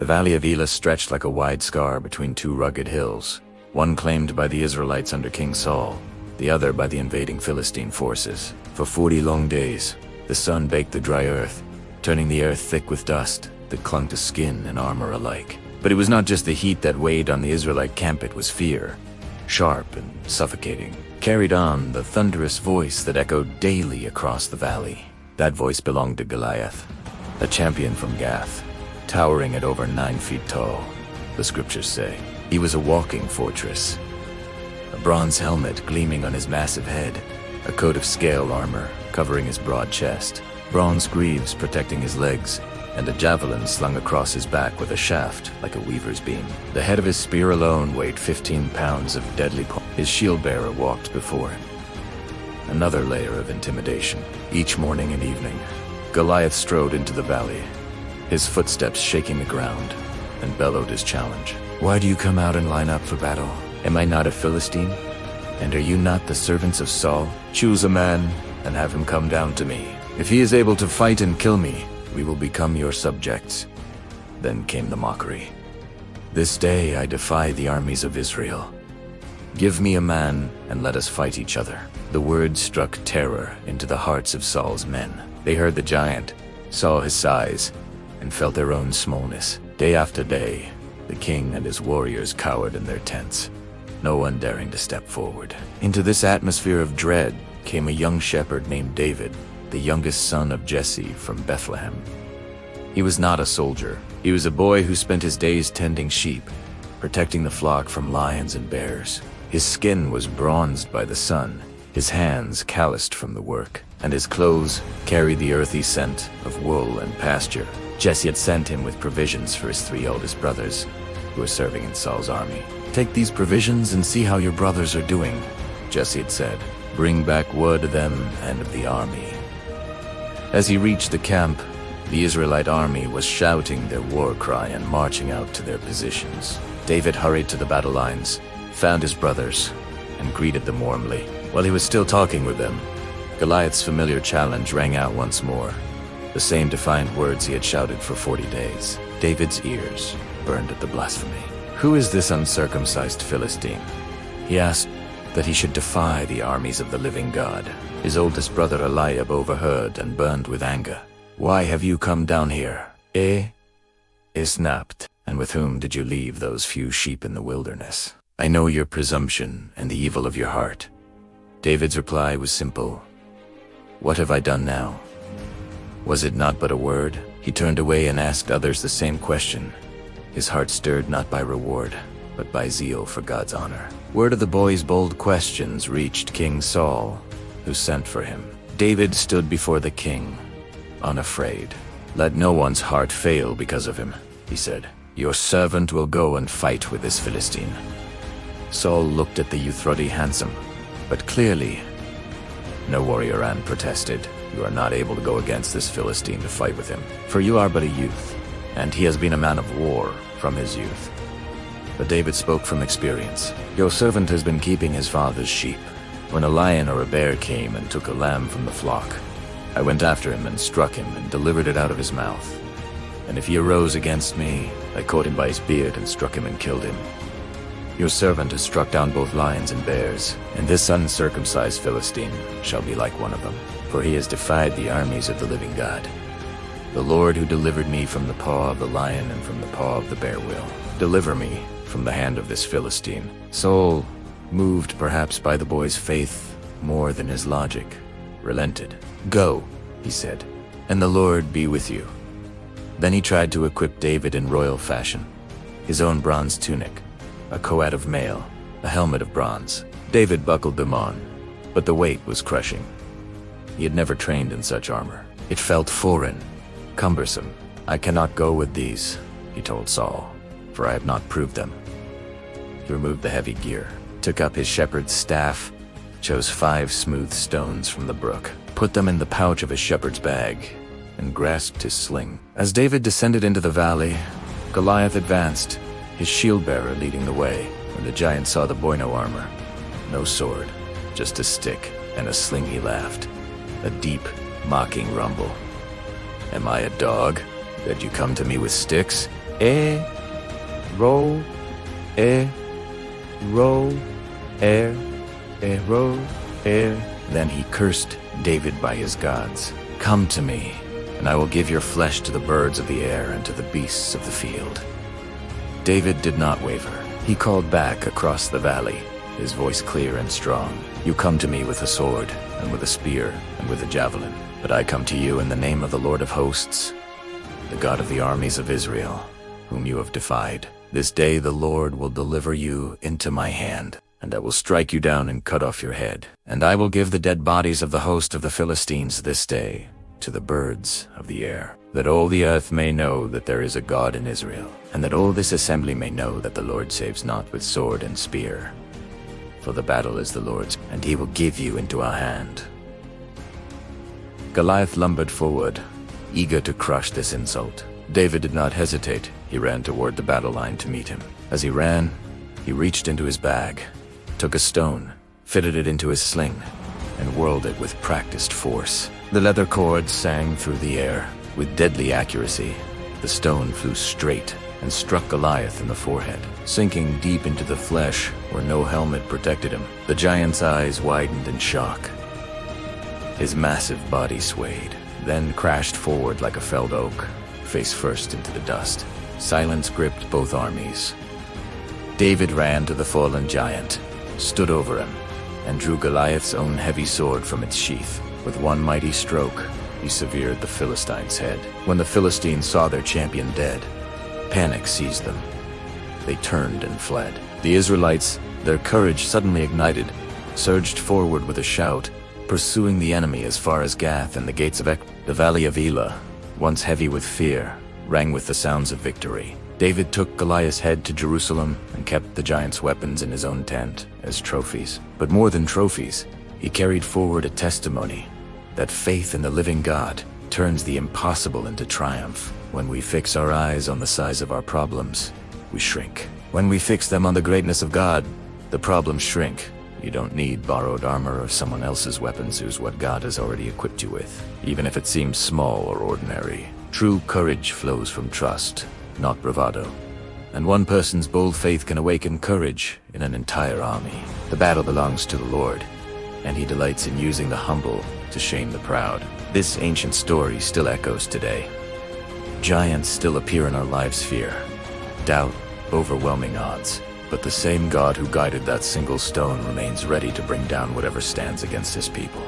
The valley of Elah stretched like a wide scar between two rugged hills, one claimed by the Israelites under King Saul, the other by the invading Philistine forces. For 40 long days, the sun baked the dry earth, turning the earth thick with dust that clung to skin and armor alike. But it was not just the heat that weighed on the Israelite camp, it was fear, sharp and suffocating, carried on the thunderous voice that echoed daily across the valley. That voice belonged to Goliath, a champion from Gath, towering at over 9 feet tall, the scriptures say. He was a walking fortress, a bronze helmet gleaming on his massive head, a coat of scale armor covering his broad chest, bronze greaves protecting his legs, and a javelin slung across his back with a shaft like a weaver's beam. The head of his spear alone weighed 15 pounds of deadly point. His shield-bearer walked before him. Another layer of intimidation. Each morning and evening, Goliath strode into the valley, his footsteps shaking the ground, and bellowed his challenge. "Why do you come out and line up for battle? Am I not a Philistine? And are you not the servants of Saul? Choose a man and have him come down to me. If he is able to fight and kill me, we will become your subjects." Then came the mockery. "This day I defy the armies of Israel. Give me a man and let us fight each other." The words struck terror into the hearts of Saul's men. They heard the giant, saw his size, and felt their own smallness. Day after day, the king and his warriors cowered in their tents, no one daring to step forward. Into this atmosphere of dread came a young shepherd named David, the youngest son of Jesse from Bethlehem. He was not a soldier. He was a boy who spent his days tending sheep, protecting the flock from lions and bears. His skin was bronzed by the sun, his hands calloused from the work, and his clothes carried the earthy scent of wool and pasture. Jesse had sent him with provisions for his 3 oldest brothers, who were serving in Saul's army. "Take these provisions and see how your brothers are doing," Jesse had said. "Bring back word of them and of the army." As he reached the camp, the Israelite army was shouting their war cry and marching out to their positions. David hurried to the battle lines, found his brothers, and greeted them warmly. While he was still talking with them, Goliath's familiar challenge rang out once more, the same defiant words he had shouted for 40 days. David's ears burned at the blasphemy. "Who is this uncircumcised Philistine?" he asked, "that he should defy the armies of the living God?" His oldest brother Eliab overheard and burned with anger. "Why have you come down here? He snapped. "And with whom did you leave those few sheep in the wilderness? I know your presumption and the evil of your heart." David's reply was simple. "What have I done now? Was it not but a word?" He turned away and asked others the same question, his heart stirred not by reward, but by zeal for God's honor. Word of the boy's bold questions reached King Saul, who sent for him. David stood before the king, unafraid. "Let no one's heart fail because of him," he said. "Your servant will go and fight with this Philistine." Saul looked at the youth, ruddy, handsome, but clearly no warrior, and protested. "You are not able to go against this Philistine to fight with him, for you are but a youth, and he has been a man of war from his youth." But David spoke from experience. "Your servant has been keeping his father's sheep. When a lion or a bear came and took a lamb from the flock, I went after him and struck him and delivered it out of his mouth. And if he arose against me, I caught him by his beard and struck him and killed him. Your servant has struck down both lions and bears, and this uncircumcised Philistine shall be like one of them, for he has defied the armies of the living God. The Lord who delivered me from the paw of the lion and from the paw of the bear will deliver me from the hand of this Philistine." Saul, moved perhaps by the boy's faith more than his logic, relented. "Go," he said, "and the Lord be with you." Then he tried to equip David in royal fashion, his own bronze tunic, a coat of mail, a helmet of bronze. David buckled them on, but the weight was crushing. He had never trained in such armor. It felt foreign, cumbersome. "I cannot go with these," he told Saul, "for I have not proved them." He removed the heavy gear, took up his shepherd's staff, chose 5 smooth stones from the brook, put them in the pouch of his shepherd's bag, and grasped his sling. As David descended into the valley, Goliath advanced, his shield-bearer leading the way. When the giant saw the boy, no armor, no sword, just a stick and a sling, he laughed, a deep, mocking rumble. "Am I a dog, that you come to me with sticks? E, ro, e, ro, er, ro, er. Then he cursed David by his gods. Come to me, and I will give your flesh to the birds of the air and to the beasts of the field. David did not waver. He called back across the valley, his voice clear and strong. You come to me with a sword, and with a spear, and with a javelin. But I come to you in the name of the Lord of hosts, the God of the armies of Israel, whom you have defied. This day the Lord will deliver you into my hand, and I will strike you down and cut off your head. And I will give the dead bodies of the host of the Philistines this day to the birds of the air, that all the earth may know that there is a God in Israel, and that all this assembly may know that the Lord saves not with sword and spear. For the battle is the Lord's, and he will give you into our hand. Goliath lumbered forward, eager to crush this insult. David did not hesitate. He ran toward the battle line to meet him. As he ran, he reached into his bag, took a stone, fitted it into his sling, and whirled it with practiced force. The leather cord sang through the air. With deadly accuracy, the stone flew straight and struck Goliath in the forehead, sinking deep into the flesh where no helmet protected him. The giant's eyes widened in shock. His massive body swayed, then crashed forward like a felled oak, face first into the dust. Silence gripped both armies. David ran to the fallen giant, stood over him, and drew Goliath's own heavy sword from its sheath. With one mighty stroke, he severed the Philistine's head. When the Philistines saw their champion dead, panic seized them. They turned and fled. The Israelites, their courage suddenly ignited, surged forward with a shout, pursuing the enemy as far as Gath and the gates of The valley of Elah, once heavy with fear, rang with the sounds of victory. David took Goliath's head to Jerusalem and kept the giant's weapons in his own tent as trophies. But more than trophies, he carried forward a testimony that faith in the living God turns the impossible into triumph. When we fix our eyes on the size of our problems, we shrink. When we fix them on the greatness of God, the problems shrink. You don't need borrowed armor or someone else's weapons. Use what God has already equipped you with, even if it seems small or ordinary. True courage flows from trust, not bravado. And one person's bold faith can awaken courage in an entire army. The battle belongs to the Lord, and he delights in using the humble to shame the proud. This ancient story still echoes today. Giants still appear in our lives: fear, doubt, overwhelming odds. But the same God who guided that single stone remains ready to bring down whatever stands against his people.